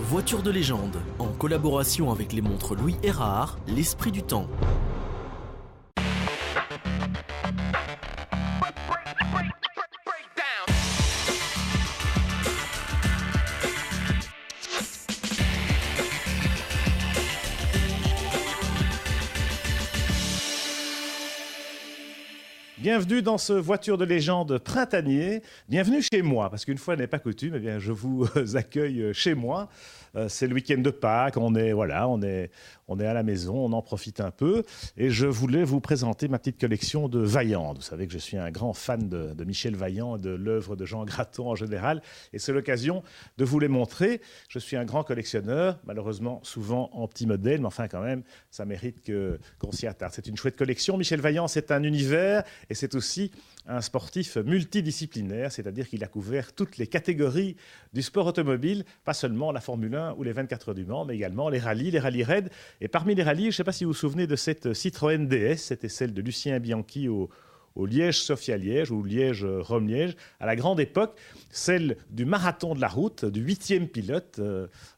Voiture de légende, en collaboration avec les montres Louis Erard, l'esprit du temps. Bienvenue dans ce Voiture de légende printanier. Bienvenue chez moi, parce qu'une fois n'est pas coutume, eh bien, je vous accueille chez moi. C'est le week-end de Pâques, on est à la maison, on en profite un peu. Et je voulais vous présenter ma petite collection de Vaillant. Vous savez que je suis un grand fan de Michel Vaillant et de l'œuvre de Jean Graton en général. Et c'est l'occasion de vous les montrer. Je suis un grand collectionneur, malheureusement souvent en petit modèle, mais enfin quand même, ça mérite qu'on s'y attarde. C'est une chouette collection. Michel Vaillant, c'est un univers et c'est aussi un sportif multidisciplinaire, c'est-à-dire qu'il a couvert toutes les catégories du sport automobile, pas seulement la Formule 1 ou les 24 heures du Mans, mais également les rallyes raids. Et parmi les rallyes, je ne sais pas si vous vous souvenez de cette Citroën DS, c'était celle de Lucien Bianchi au Liège-Sofia-Liège ou Liège-Rome-Liège, à la grande époque, celle du marathon de la route, du 8e pilote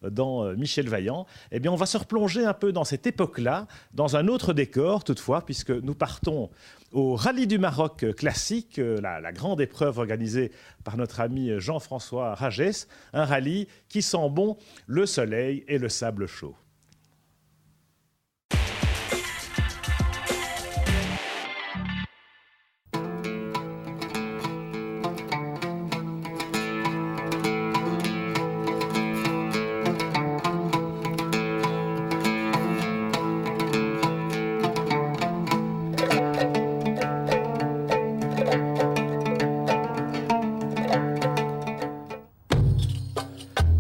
dans Michel Vaillant. Eh bien, on va se replonger un peu dans cette époque-là, dans un autre décor toutefois, puisque nous partons au Rallye du Maroc classique, la grande épreuve organisée par notre ami Jean-François Ragès, un rallye qui sent bon le soleil et le sable chaud.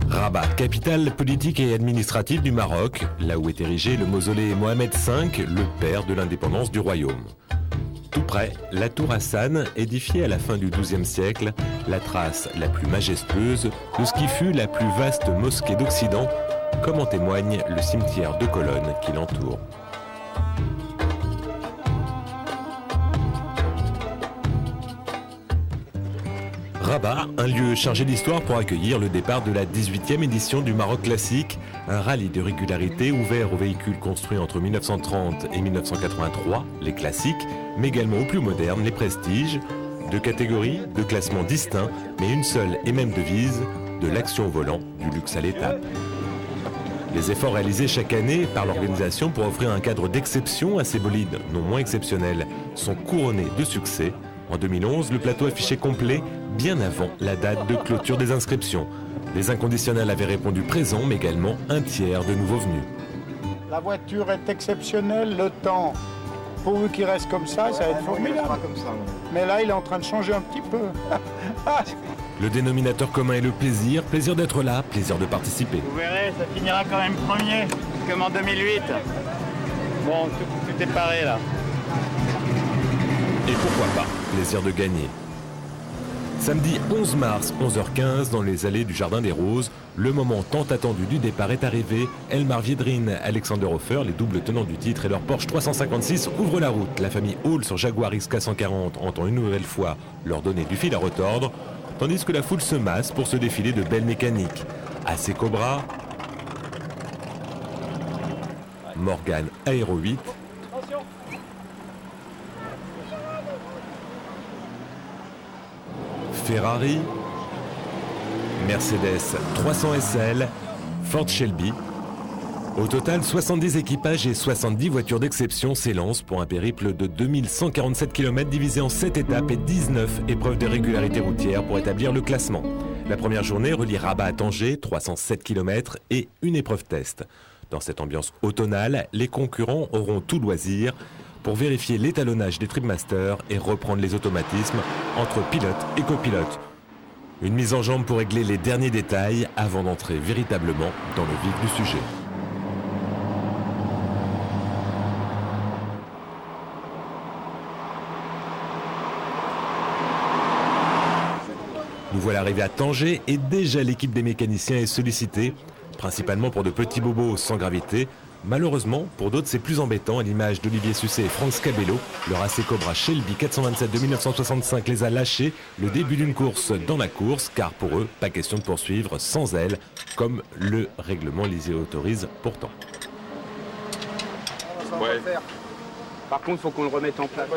Rabat, capitale politique et administrative du Maroc, là où est érigé le mausolée Mohamed V, le père de l'indépendance du royaume. Tout près, la tour Hassan, édifiée à la fin du XIIe siècle, la trace la plus majestueuse de ce qui fut la plus vaste mosquée d'Occident, comme en témoigne le cimetière de colonnes qui l'entoure. Rabat, un lieu chargé d'histoire pour accueillir le départ de la 18e édition du Maroc Classique, un rallye de régularité ouvert aux véhicules construits entre 1930 et 1983, les classiques, mais également aux plus modernes, les prestiges, de catégories, de classements distincts, mais une seule et même devise, de l'action au volant, du luxe à l'étape. Les efforts réalisés chaque année par l'organisation pour offrir un cadre d'exception à ces bolides non moins exceptionnels sont couronnés de succès. En 2011, le plateau affichait complet bien avant la date de clôture des inscriptions. Les inconditionnels avaient répondu présent, mais également un tiers de nouveaux venus. La voiture est exceptionnelle, le temps, pourvu qu'il reste comme ça, ça va être formidable. Mais là, il est en train de changer un petit peu. Le dénominateur commun est le plaisir d'être là, plaisir de participer. Vous verrez, ça finira quand même premier, comme en 2008. Bon, tout est paré là. Et pourquoi pas, plaisir de gagner. Samedi 11 mars, 11h15, dans les allées du Jardin des Roses, le moment tant attendu du départ est arrivé. Elmar Viedrine, Alexander Hofer, les doubles tenants du titre et leur Porsche 356 ouvrent la route. La famille Hall sur Jaguar XK140 entend une nouvelle fois leur donner du fil à retordre, tandis que la foule se masse pour ce défilé de belles mécaniques. AC Cobra, Morgan Aero 8, Ferrari, Mercedes 300 SL, Ford Shelby. Au total, 70 équipages et 70 voitures d'exception s'élancent pour un périple de 2147 km divisé en 7 étapes et 19 épreuves de régularité routière pour établir le classement. La première journée relie Rabat à Tanger, 307 km et une épreuve test. Dans cette ambiance automnale, les concurrents auront tout loisir pour vérifier l'étalonnage des tripmasters et reprendre les automatismes entre pilote et copilote. Une mise en jambe pour régler les derniers détails avant d'entrer véritablement dans le vif du sujet. Nous voilà arrivés à Tanger et déjà l'équipe des mécaniciens est sollicitée, principalement pour de petits bobos sans gravité, Malheureusement, pour d'autres, c'est plus embêtant, à l'image d'Olivier Sucé et Franck Scabello. Leur AC Cobra Shelby 427 de 1965 les a lâchés le début d'une course dans la course, car pour eux, pas question de poursuivre sans elle, comme le règlement les y autorise pourtant. Ouais. Par contre, il faut qu'on le remette en place.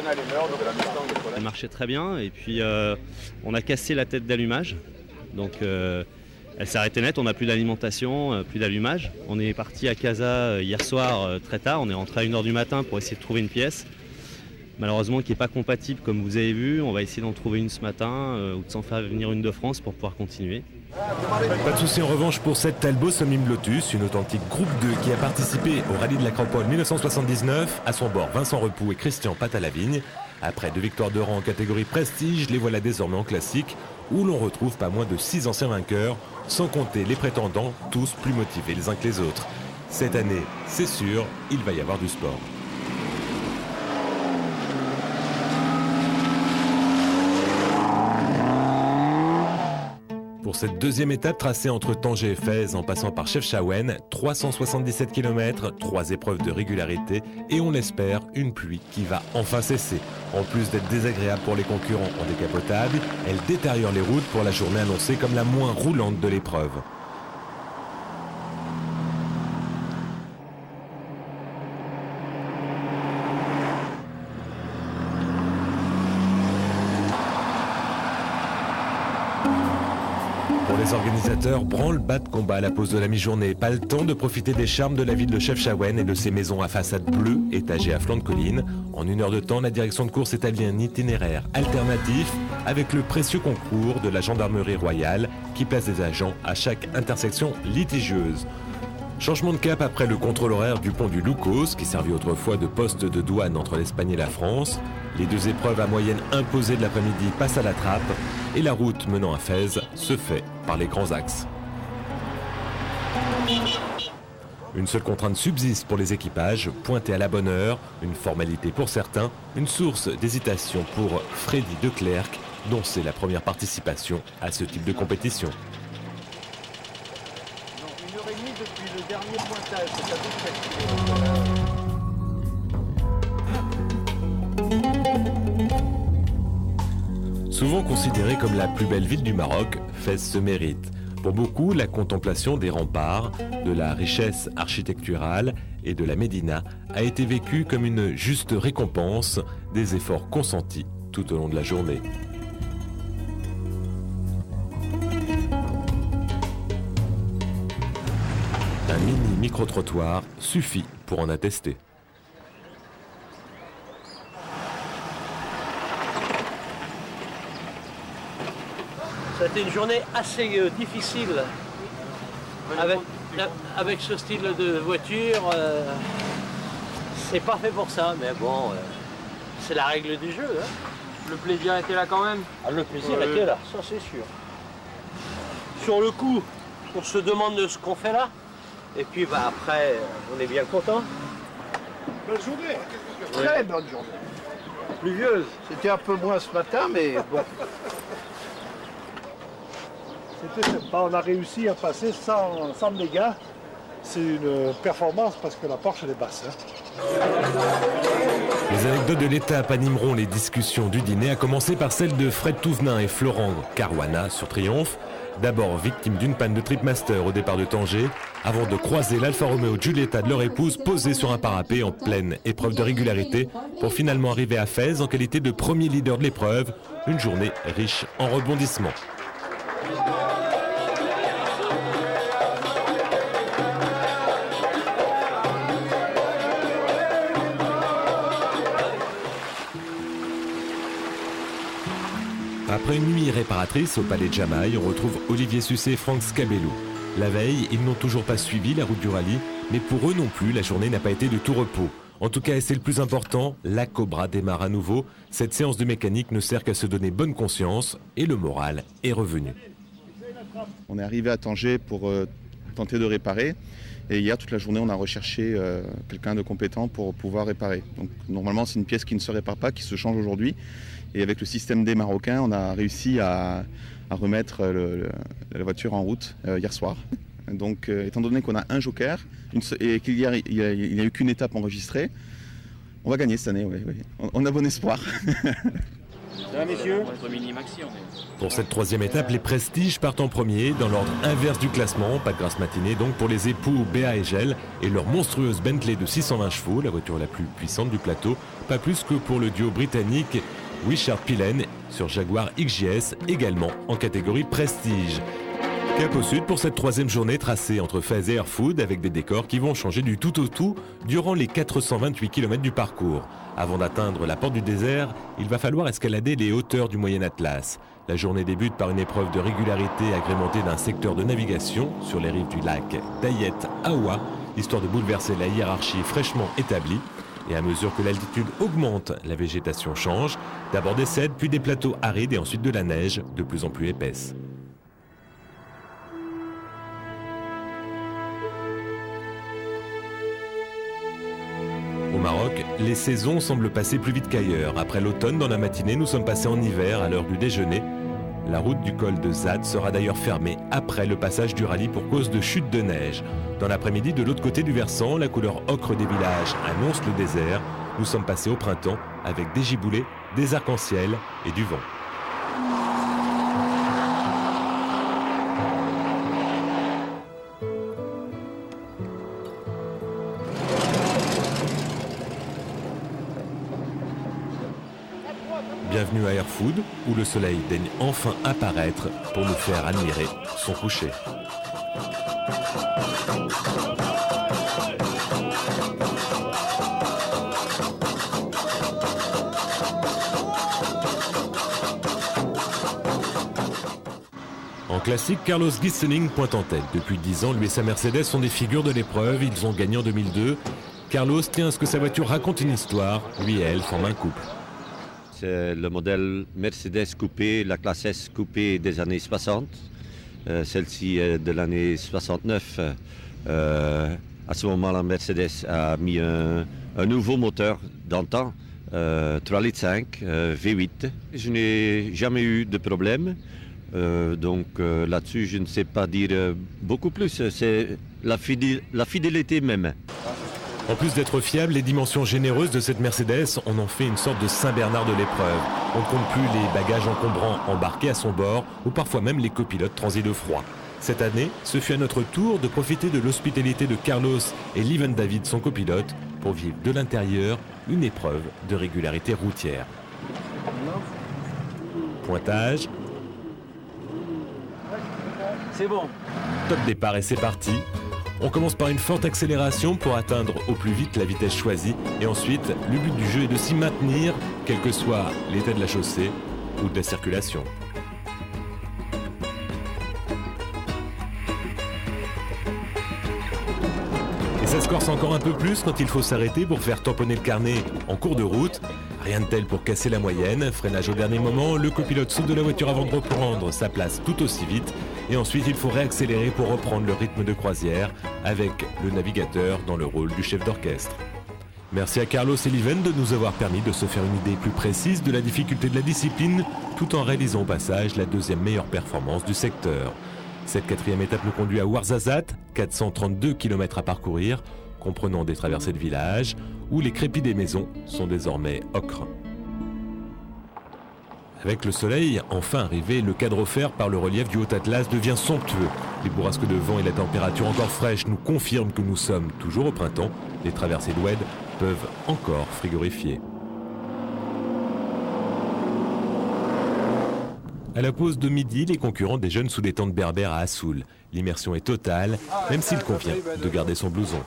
Elle marchait très bien et puis on a cassé la tête d'allumage. Donc elle s'est arrêtée net, on n'a plus d'alimentation, plus d'allumage. On est parti à Casa hier soir très tard, on est rentré à 1h du matin pour essayer de trouver une pièce. Malheureusement qui n'est pas compatible comme vous avez vu, on va essayer d'en trouver une ce matin ou de s'en faire venir une de France pour pouvoir continuer. Pas de souci en revanche pour cette Talbot Somnum Lotus, une authentique groupe 2 qui a participé au rallye de l'Acropole 1979. À son bord, Vincent Repoux et Christian Patte-à-la-Vigne. Après 2 victoires de rang en catégorie prestige, les voilà désormais en classique, où l'on retrouve pas moins de 6 anciens vainqueurs, sans compter les prétendants, tous plus motivés les uns que les autres. Cette année, c'est sûr, il va y avoir du sport. Pour cette deuxième étape tracée entre Tanger et Fès en passant par Chefchaouen, 377 km, 3 épreuves de régularité et on l'espère une pluie qui va enfin cesser. En plus d'être désagréable pour les concurrents en décapotable, elle détériore les routes pour la journée annoncée comme la moins roulante de l'épreuve. Pour les organisateurs, branle-bas de combat à la pause de la mi-journée. Pas le temps de profiter des charmes de la ville de Chefchaouen et de ses maisons à façade bleue, étagées à flanc de colline. En 1 heure de temps, la direction de course établit un itinéraire alternatif avec le précieux concours de la gendarmerie royale qui place des agents à chaque intersection litigieuse. Changement de cap après le contrôle horaire du pont du Loucos, qui servit autrefois de poste de douane entre l'Espagne et la France. Les 2 épreuves à moyenne imposée de l'après-midi passent à la trappe et la route menant à Fès se fait par les grands axes. Une seule contrainte subsiste pour les équipages, pointer à la bonne heure, une formalité pour certains, une source d'hésitation pour Freddy Declercq, dont c'est la première participation à ce type de compétition. Depuis le dernier pointage, c'est à peu près. Souvent considérée comme la plus belle ville du Maroc, Fès se mérite. Pour beaucoup, la contemplation des remparts, de la richesse architecturale et de la médina a été vécue comme une juste récompense des efforts consentis tout au long de la journée. Un mini micro-trottoir suffit pour en attester. Ça a été une journée assez difficile avec ce style de voiture. C'est pas fait pour ça, mais bon, c'est la règle du jeu. Hein. Le plaisir était là quand même. Ah, le plaisir était là, ça c'est sûr. Sur le coup, on se demande de ce qu'on fait là. Et puis bah, après, on est bien content. Bonne journée. Très bonne journée. Pluvieuse. C'était un peu moins ce matin, mais bon. C'était sympa, on a réussi à passer sans dégâts. C'est une performance parce que la Porsche elle est basse. Hein. Les anecdotes de l'étape animeront les discussions du dîner, à commencer par celle de Fred Touvenin et Florent Caruana sur Triomphe. D'abord victime d'une panne de Tripmaster au départ de Tanger, avant de croiser l'Alfa Romeo Giulietta de leur épouse posée sur un parapet en pleine épreuve de régularité, pour finalement arriver à Fès en qualité de premier leader de l'épreuve, une journée riche en rebondissements. Après une nuit réparatrice au Palais de Jamaï, on retrouve Olivier Sucé et Franck Scabello. La veille, ils n'ont toujours pas suivi la route du rallye, mais pour eux non plus, la journée n'a pas été de tout repos. En tout cas, et c'est le plus important, la Cobra démarre à nouveau. Cette séance de mécanique ne sert qu'à se donner bonne conscience et le moral est revenu. On est arrivé à Tanger pour tenter de réparer. Et hier, toute la journée, on a recherché quelqu'un de compétent pour pouvoir réparer. Donc normalement, c'est une pièce qui ne se répare pas, qui se change aujourd'hui. Et avec le système D marocain, on a réussi à remettre la voiture en route hier soir. Donc, étant donné qu'on a un joker et qu'il n'y a eu qu'une étape enregistrée, on va gagner cette année, oui. On a bon espoir. Ça va, messieurs ? Pour cette troisième étape, les Prestiges partent en premier, dans l'ordre inverse du classement. Pas de grasse matinée donc pour les époux Béa et Gel et leur monstrueuse Bentley de 620 chevaux, la voiture la plus puissante du plateau. Pas plus que pour le duo britannique Wishart Pillen sur Jaguar XJS, également en catégorie Prestige. Cap au sud pour cette troisième journée tracée entre Fez et Airfood avec des décors qui vont changer du tout au tout durant les 428 km du parcours. Avant d'atteindre la porte du désert, il va falloir escalader les hauteurs du Moyen Atlas. La journée débute par une épreuve de régularité agrémentée d'un secteur de navigation sur les rives du lac Dayet-Awa, histoire de bouleverser la hiérarchie fraîchement établie. Et à mesure que l'altitude augmente, la végétation change. D'abord des cèdres, puis des plateaux arides et ensuite de la neige de plus en plus épaisse. Au Maroc, les saisons semblent passer plus vite qu'ailleurs. Après l'automne, dans la matinée, nous sommes passés en hiver à l'heure du déjeuner. La route du col de Zad sera d'ailleurs fermée après le passage du rallye pour cause de chute de neige. Dans l'après-midi, de l'autre côté du versant, la couleur ocre des villages annonce le désert. Nous sommes passés au printemps avec des giboulées, des arcs-en-ciel et du vent. Bienvenue à Airfood, où le soleil daigne enfin apparaître pour nous faire admirer son coucher. En classique, Carlos Gisling pointe en tête. Depuis 10 ans, lui et sa Mercedes sont des figures de l'épreuve. Ils ont gagné en 2002. Carlos tient à ce que sa voiture raconte une histoire. Lui et elle forment un couple. C'est le modèle Mercedes coupé, la classe S coupée des années 60. Celle-ci est de l'année 69. À ce moment-là, Mercedes a mis un nouveau moteur d'antan, 3,5 litres V8. Je n'ai jamais eu de problème. Donc là-dessus, je ne sais pas dire beaucoup plus. C'est la fidélité même. En plus d'être fiable, les dimensions généreuses de cette Mercedes, on en fait une sorte de Saint-Bernard de l'épreuve. On ne compte plus les bagages encombrants embarqués à son bord ou parfois même les copilotes transis de froid. Cette année, ce fut à notre tour de profiter de l'hospitalité de Carlos et Leven David, son copilote, pour vivre de l'intérieur une épreuve de régularité routière. Pointage. C'est bon. Top départ et c'est parti. On commence par une forte accélération pour atteindre au plus vite la vitesse choisie. Et ensuite, le but du jeu est de s'y maintenir, quel que soit l'état de la chaussée ou de la circulation. Et ça se corse encore un peu plus quand il faut s'arrêter pour faire tamponner le carnet en cours de route. Rien de tel pour casser la moyenne. Freinage au dernier moment, le copilote saute de la voiture avant de reprendre sa place tout aussi vite. Et ensuite, il faut réaccélérer pour reprendre le rythme de croisière avec le navigateur dans le rôle du chef d'orchestre. Merci à Carlos et Leven de nous avoir permis de se faire une idée plus précise de la difficulté de la discipline tout en réalisant au passage la deuxième meilleure performance du secteur. Cette quatrième étape nous conduit à Ouarzazate, 432 km à parcourir, comprenant des traversées de villages où les crépis des maisons sont désormais ocre. Avec le soleil enfin arrivé, le cadre offert par le relief du Haut-Atlas devient somptueux. Les bourrasques de vent et la température encore fraîche nous confirment que nous sommes toujours au printemps. Les traversées d'Oued peuvent encore frigorifier. À la pause de midi, les concurrents déjeunent sous des tentes berbères à Assoul. L'immersion est totale, même s'il convient de garder son blouson.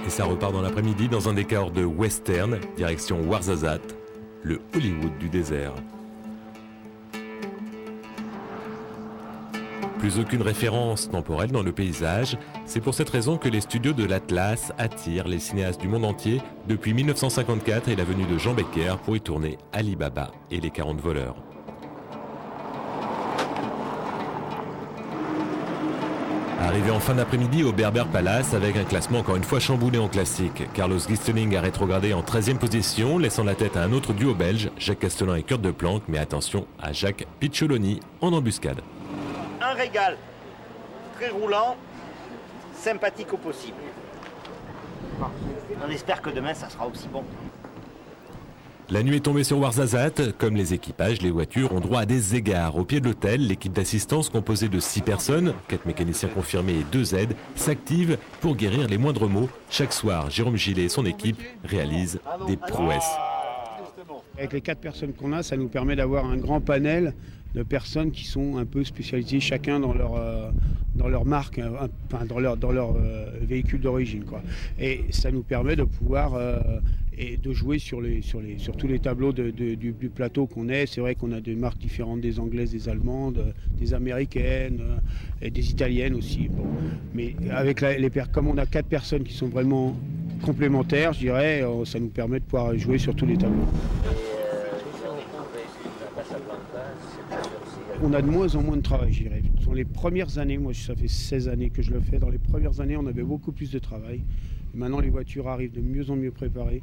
Et ça repart dans l'après-midi dans un décor de western, direction Ouarzazate, le Hollywood du désert. Plus aucune référence temporelle dans le paysage, c'est pour cette raison que les studios de l'Atlas attirent les cinéastes du monde entier depuis 1954 et la venue de Jean Becker pour y tourner Ali Baba et les 40 voleurs. Arrivé en fin d'après-midi au Berber Palace avec un classement encore une fois chamboulé en classique. Carlos Gisteling a rétrogradé en 13e position, laissant la tête à un autre duo belge, Jacques Castellan et Kurt De Planck, mais attention à Jacques Piccioloni en embuscade. Un régal, très roulant, sympathique au possible. On espère que demain ça sera aussi bon. La nuit est tombée sur Ouarzazate. Comme les équipages, les voitures ont droit à des égards. Au pied de l'hôtel, l'équipe d'assistance composée de 6 personnes, 4 mécaniciens confirmés et 2 aides, s'active pour guérir les moindres maux. Chaque soir, Jérôme Gillet et son équipe réalisent des prouesses. Avec les 4 personnes qu'on a, ça nous permet d'avoir un grand panel de personnes qui sont un peu spécialisées chacun dans leur marque, enfin dans leur véhicule d'origine, quoi. Et ça nous permet de pouvoir et de jouer sur tous les tableaux du plateau qu'on est. C'est vrai qu'on a des marques différentes, des anglaises, des allemandes, des américaines et des italiennes aussi. Bon. Mais avec comme on a 4 personnes qui sont vraiment complémentaires, je dirais, ça nous permet de pouvoir jouer sur tous les tableaux. On a de moins en moins de travail, je dirais. Dans les premières années, moi ça fait 16 années que je le fais, dans les premières années on avait beaucoup plus de travail. Maintenant les voitures arrivent de mieux en mieux préparées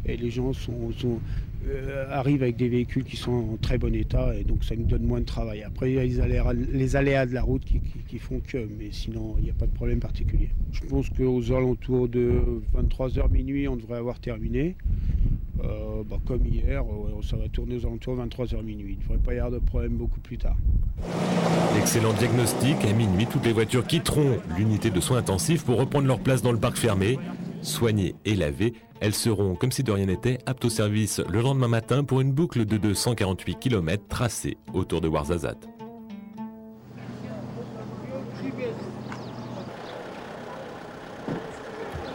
et les gens arrivent avec des véhicules qui sont en très bon état et donc ça nous donne moins de travail. Après il y a les aléas de la route qui font que, mais sinon il n'y a pas de problème particulier. Je pense qu'aux alentours de 23h minuit on devrait avoir terminé. Comme hier, ça va tourner aux alentours de 23h minuit. Il ne devrait pas y avoir de problème beaucoup plus tard. Excellent diagnostic. À minuit, toutes les voitures quitteront l'unité de soins intensifs pour reprendre leur place dans le parc fermé. Soignées et lavées, elles seront, comme si de rien n'était, aptes au service le lendemain matin pour une boucle de 248 km tracée autour de Ouarzazate.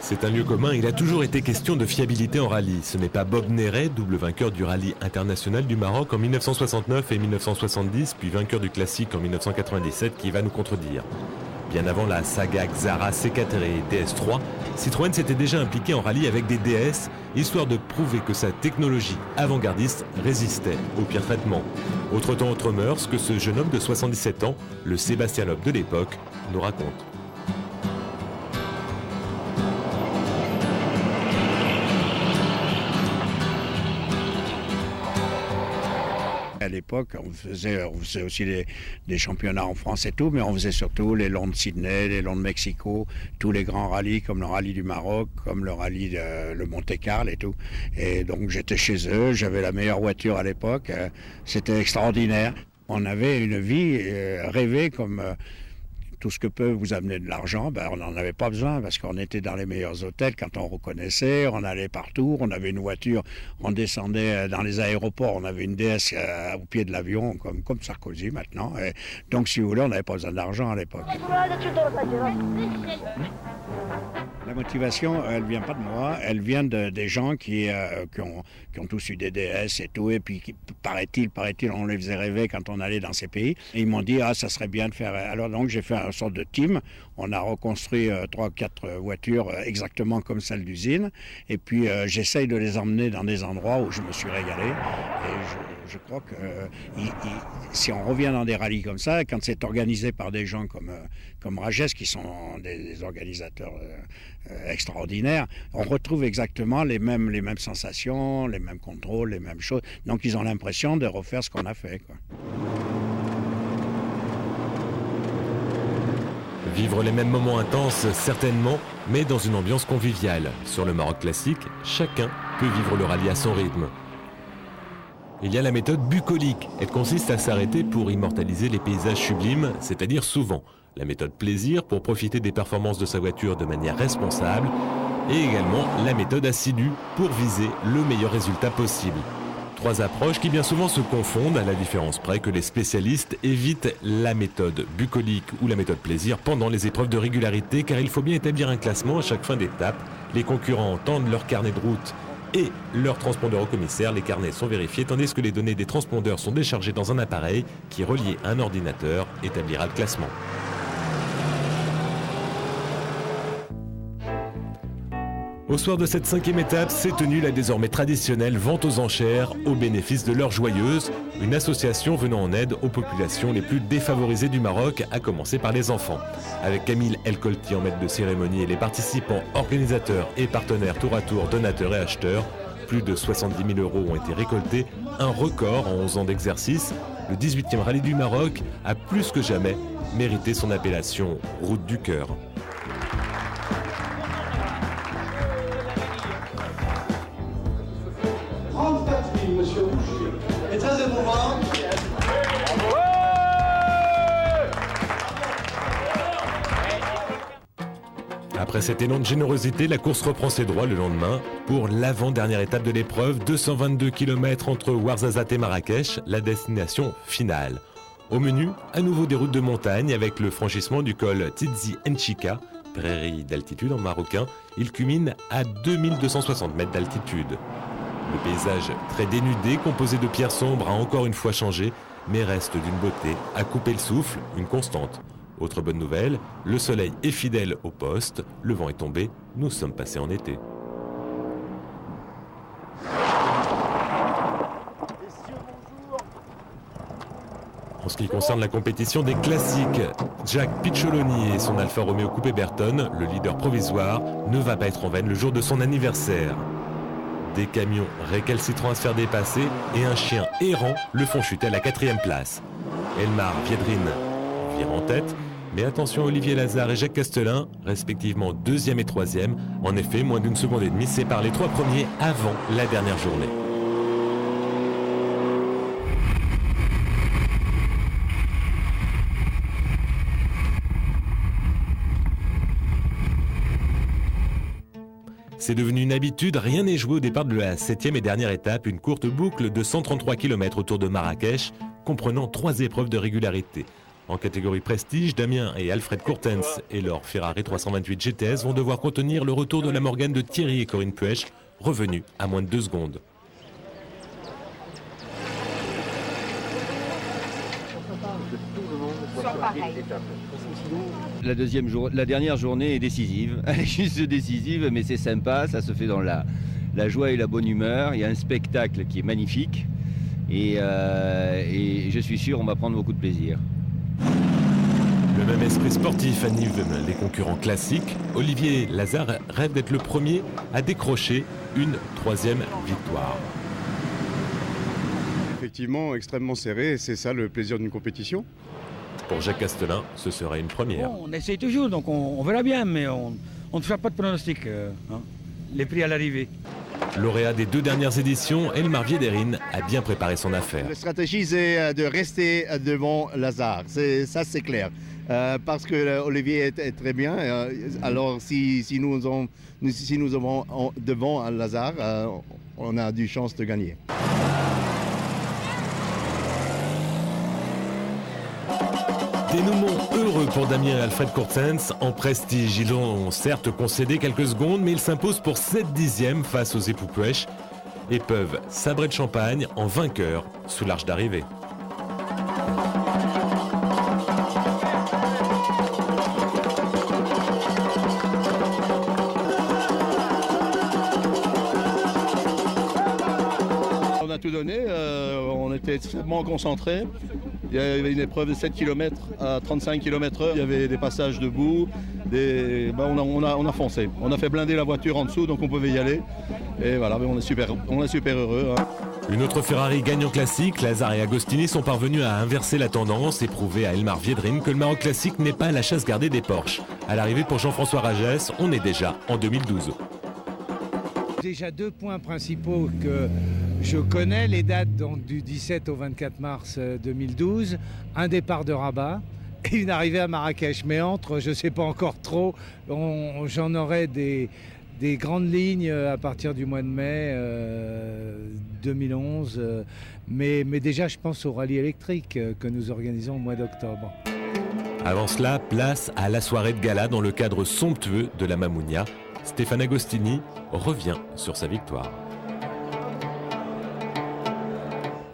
C'est un lieu commun, il a toujours été question de fiabilité en rallye. Ce n'est pas Bob Néret, double vainqueur du rallye international du Maroc en 1969 et 1970, puis vainqueur du classique en 1997, qui va nous contredire. Bien avant la saga Xara, C4 et DS3, Citroën s'était déjà impliqué en rallye avec des DS, histoire de prouver que sa technologie avant-gardiste résistait au pire traitement. Autre temps, autre mœurs, que ce jeune homme de 77 ans, le Sébastien Loeb de l'époque, nous raconte. À l'époque, on faisait aussi des championnats en France et tout, mais on faisait surtout les longs de Sydney, les longs de Mexico, tous les grands rallyes comme le rallye du Maroc, comme le rallye de le Monte-Carlo et tout. Et donc j'étais chez eux, j'avais la meilleure voiture à l'époque, c'était extraordinaire. On avait une vie rêvée comme... tout ce que peut vous amener de l'argent, on n'en avait pas besoin parce qu'on était dans les meilleurs hôtels quand on reconnaissait, on allait partout, on avait une voiture, on descendait dans les aéroports, on avait une DS au pied de l'avion, comme Sarkozy maintenant. Et donc si vous voulez, on n'avait pas besoin d'argent à l'époque. La motivation, elle vient pas de moi, elle vient des gens qui ont tous eu des DS et tout, et puis paraît-il, on les faisait rêver quand on allait dans ces pays. Et ils m'ont dit, ça serait bien de faire... Alors donc j'ai fait une sorte de team, on a reconstruit 3-4 voitures exactement comme celles d'usine, et puis j'essaye de les emmener dans des endroits où je me suis régalé, et je crois que si on revient dans des rallyes comme ça, quand c'est organisé par des gens comme Rages, qui sont des organisateurs extraordinaires, on retrouve exactement les mêmes sensations, les mêmes contrôles, les mêmes choses. Donc ils ont l'impression de refaire ce qu'on a fait, quoi. Vivre les mêmes moments intenses, certainement, mais dans une ambiance conviviale. Sur le Maroc classique, chacun peut vivre le rallye à son rythme. Il y a la méthode bucolique. Elle consiste à s'arrêter pour immortaliser les paysages sublimes, c'est-à-dire souvent. La méthode plaisir pour profiter des performances de sa voiture de manière responsable. Et également la méthode assidue pour viser le meilleur résultat possible. 3 approches qui bien souvent se confondent, à la différence près que les spécialistes évitent la méthode bucolique ou la méthode plaisir pendant les épreuves de régularité, car il faut bien établir un classement à chaque fin d'étape. Les concurrents tendent leur carnet de route et leur transpondeur au commissaire. Les carnets sont vérifiés, tandis que les données des transpondeurs sont déchargées dans un appareil qui, relié à un ordinateur, établira le classement. Au soir de cette 5e étape, s'est tenue la désormais traditionnelle vente aux enchères au bénéfice de l'Heure Joyeuse, une association venant en aide aux populations les plus défavorisées du Maroc, à commencer par les enfants. Avec Camille El-Kolti en maître de cérémonie et les participants, organisateurs et partenaires tour à tour, donateurs et acheteurs, plus de 70 000 € ont été récoltés, un record en 11 ans d'exercice. Le 18e rallye du Maroc a plus que jamais mérité son appellation Route du Cœur. Monsieur Boucher. Et très émouvant. Après cet élan de générosité, la course reprend ses droits le lendemain pour l'avant-dernière étape de l'épreuve, 222 km entre Ouarzazate et Marrakech, la destination finale. Au menu, à nouveau des routes de montagne avec le franchissement du col Tizi Nchika, prairie d'altitude en marocain. Il culmine à 2260 mètres d'altitude. Le paysage très dénudé, composé de pierres sombres, a encore une fois changé, mais reste d'une beauté à couper le souffle, une constante. Autre bonne nouvelle, le soleil est fidèle au poste, le vent est tombé, nous sommes passés en été. En ce qui concerne la compétition des classiques, Jack Piccioloni et son Alfa Romeo Coupé Berton, le leader provisoire, ne va pas être en veine le jour de son anniversaire. Des camions récalcitrants à se faire dépasser et un chien errant le font chuter à la 4e place. Elmar Viedrine vire en tête, mais attention Olivier Lazare et Jacques Castelin, respectivement 2e et 3e. En effet, moins d'une seconde et demie séparent les 3 premiers avant la dernière journée. C'est devenu une habitude, rien n'est joué au départ de la 7e et dernière étape, une courte boucle de 133 km autour de Marrakech, comprenant 3 épreuves de régularité. En catégorie prestige, Damien et Alfred Courtens et leur Ferrari 328 GTS vont devoir contenir le retour de la Morgane de Thierry et Corinne Puech, revenus à moins de 2 secondes. La dernière journée est décisive, elle est juste décisive, mais c'est sympa, ça se fait dans la joie et la bonne humeur. Il y a un spectacle qui est magnifique et je suis sûr on va prendre beaucoup de plaisir. Le même esprit sportif anime les concurrents classiques. Olivier Lazare rêve d'être le premier à décrocher une 3e victoire. Effectivement, extrêmement serré, c'est ça le plaisir d'une compétition. Pour Jacques Castelin, ce serait une première. Bon, on essaye toujours, donc on verra bien, mais on ne fait pas de pronostic. Les prix à l'arrivée. Lauréat des 2 dernières éditions, Elmar Viedrine a bien préparé son affaire. La stratégie, c'est de rester devant Lazare, ça c'est clair. Parce que Olivier est très bien, alors si nous sommes devant Lazare, on a du chance de gagner. Dénouement heureux pour Damien et Alfred Courtens. En prestige, ils ont certes concédé quelques secondes, mais ils s'imposent pour 7/10 face aux époux Puech et peuvent sabrer de champagne en vainqueur sous l'arche d'arrivée. On a tout donné, on était extrêmement concentrés. Il y avait une épreuve de 7 km à 35 km/h. Il y avait des passages debout. On a foncé. On a fait blinder la voiture en dessous, donc on pouvait y aller. Et voilà, on est super heureux. Une autre Ferrari gagne en classique. Lazare et Agostini sont parvenus à inverser la tendance et prouver à Elmar Viedrine que le Maroc classique n'est pas la chasse gardée des Porsche. À l'arrivée pour Jean-François Ragès, on est déjà en 2012. Déjà 2 points principaux que je connais, les dates donc, du 17 au 24 mars 2012, un départ de Rabat et une arrivée à Marrakech. Mais entre, je ne sais pas encore trop, j'en aurai des grandes lignes à partir du mois de mai 2011. Mais déjà, je pense au rallye électrique que nous organisons au mois d'octobre. Avant cela, place à la soirée de gala dans le cadre somptueux de la Mamounia. Stéphane Agostini revient sur sa victoire.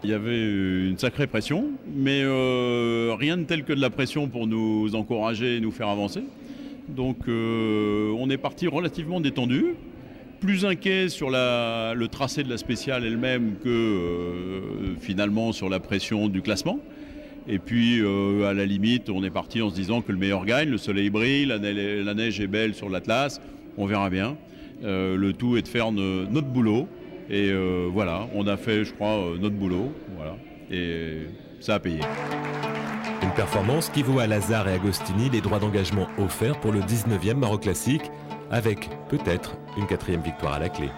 Il y avait une sacrée pression, mais rien de tel que de la pression pour nous encourager et nous faire avancer. Donc on est parti relativement détendu plus inquiet sur le tracé de la spéciale elle-même que finalement sur la pression du classement. Et puis à la limite, on est parti en se disant que le meilleur gagne, le soleil brille, la neige est belle sur l'Atlas, on verra bien. Le tout est de faire notre boulot. Et voilà, on a fait, je crois, notre boulot. Voilà. Et ça a payé. Une performance qui vaut à Lazare et Agostini les droits d'engagement offerts pour le 19e Maroc Classique, avec peut-être une 4e victoire à la clé.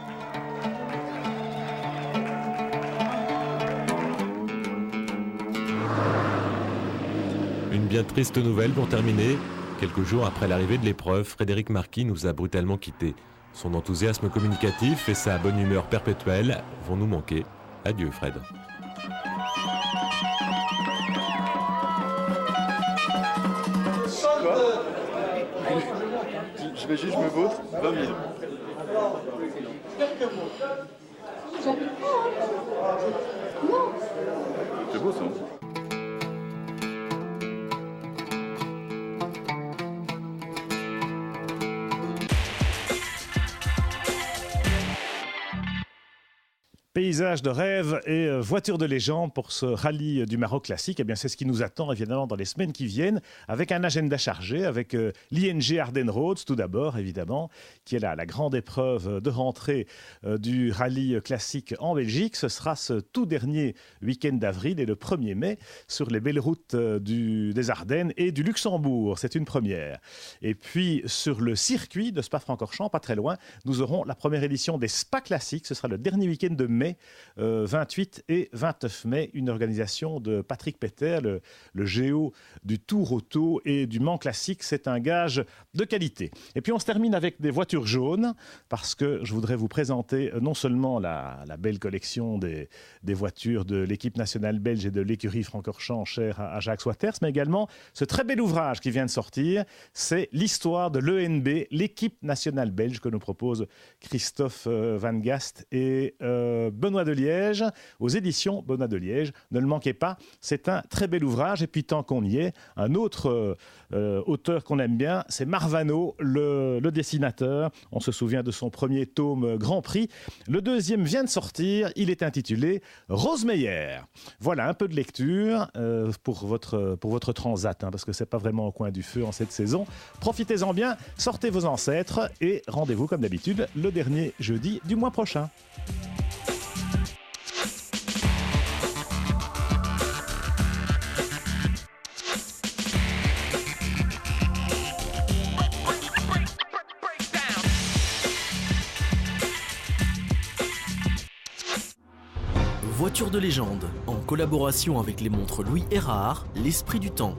Une bien triste nouvelle pour terminer. Quelques jours après l'arrivée de l'épreuve, Frédéric Marquis nous a brutalement quittés. Son enthousiasme communicatif et sa bonne humeur perpétuelle vont nous manquer. Adieu Fred. Je vais juste me vautre. 20 000. C'est beau ça. Paysage de rêve et voiture de légende pour ce rallye du Maroc Classique. Eh bien, c'est ce qui nous attend évidemment dans les semaines qui viennent, avec un agenda chargé, avec l'ING Ardennes Roads tout d'abord évidemment, qui est la grande épreuve de rentrée du rallye classique en Belgique. Ce sera ce tout dernier week-end d'avril et le 1er mai sur les belles routes des Ardennes et du Luxembourg. C'est une première. Et puis sur le circuit de Spa-Francorchamps, pas très loin, nous aurons la première édition des Spa Classiques. Ce sera le dernier week-end de mai, 28 et 29 mai, une organisation de Patrick Peter, le géo du Tour Auto et du Mans Classique. C'est un gage de qualité. Et puis on se termine avec des voitures jaunes, parce que je voudrais vous présenter non seulement la belle collection des voitures de l'équipe nationale belge et de l'écurie Francorchamps chère à Jacques Swatters, mais également ce très bel ouvrage qui vient de sortir, c'est l'histoire de l'ENB, l'équipe nationale belge, que nous propose Christophe Van Gast et Benoît de Liège, aux éditions Benoît de Liège. Ne le manquez pas, c'est un très bel ouvrage. Et puis tant qu'on y est, un autre auteur qu'on aime bien, c'est Marvano, le dessinateur. On se souvient de son premier tome Grand Prix. Le deuxième vient de sortir, il est intitulé Rose Meyer. Voilà, un peu de lecture pour votre transat, parce que c'est pas vraiment au coin du feu en cette saison. Profitez-en bien, sortez vos ancêtres et rendez-vous comme d'habitude le dernier jeudi du mois prochain. Voiture de légende, en collaboration avec les montres Louis Erard, l'esprit du temps.